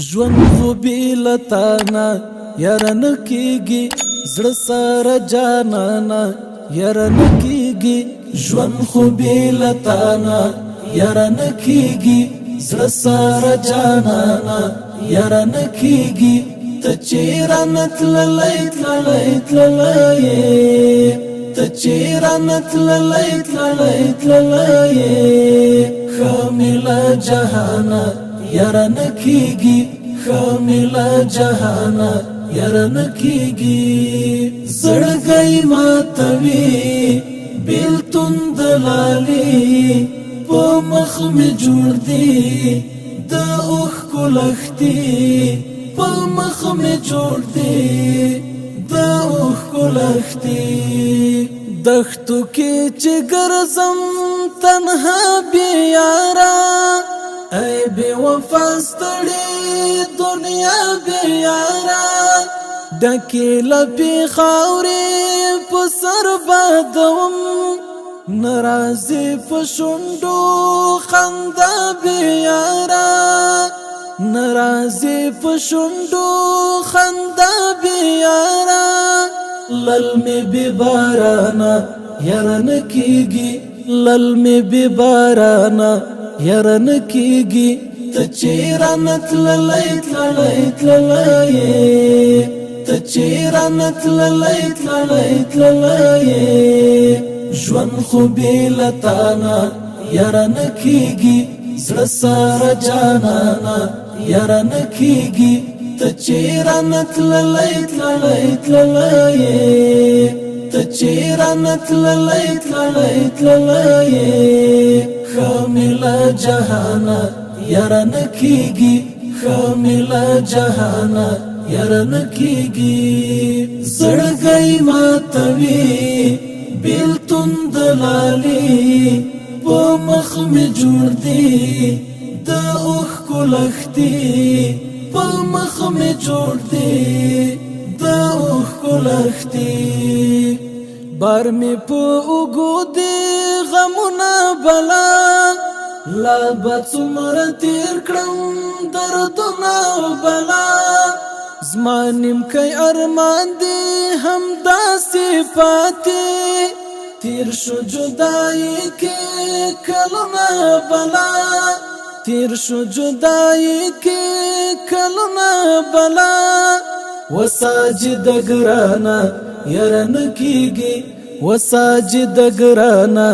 ژوند خو بیلتانا یارن کیږي زړه سره جانانا یارن کیږي ژوند خو بیلتانا یارن کیږي زړه سره جانانا یارن کیږي ته چیرې نتللای تللای تللای ته چیرې نتللای تللای تللای خاملا جهانا یارن کیږي خاملا جهانا یارن کیږي زړګي ماتوي بیلتون دلالي په مخ می جوړ دی د اوخ کولختی په مخ می جوړ دی د اوخ کولختی دښتو کې چې ګرځم تنها بیارا ای بے وفا ستړي دنیا بیارا ډکې لپې خاورې په سر بادوم ناراضي په شونډو خندا بیارا ناراضي په شونډو خندا بیارا للمې بې بارانا یارن کیږي للمې بې بارانا یارن کیږي ته چیرې نتللای تللای تللای ته چیرې نتللای تللای تللای ژوند خو بیلتانا یارن کیږي زړه سره جانانا یارن کیږي ته چیرې نتللای تللای تللای ته چیرې نتللای تللای تللای خاملا جهانا یارن کیږي خاملا جهانا یارن کیږي زړګي ماتوي بیلتون دلالي په مخ می جوړ دی د اوخ کولختی په مخ می جوړ دی د اوخ کولختی بار می په اوګو دی غمونه بلا لا بڅمر تیر کړم دردونه بلا زمانم کای ارمان دی هم داسې پاتې تیر شو جدائی کې کلونه بلا تیر شو جدائی کې کلونه بلا وساجد ګرانا یارن کیږي وساجد ګرانا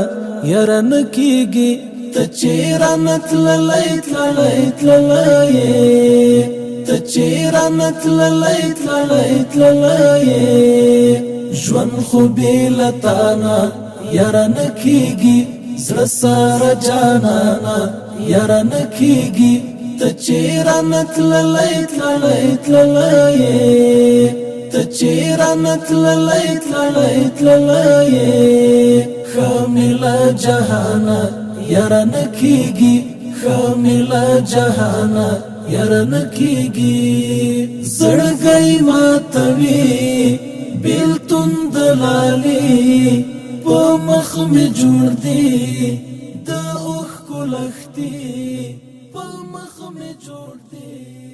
یارن کیږي ته چیرې نتللای تللای تللای ته چیرې نتللای تللای تللای ژوند خو بیلتانا یارن کیږي زړه سره جانانا یارن کیږي ته چیرې نتللای تللای تللای ته چیرې نتللای تللای تللای خاملا جهانا یارن کیږي خاملا جهانا یارن کیږي زړګي ماتوي بیلتون دلالي په مخ می جوړ دی د اوخ کولختی په مخ می جوړ دی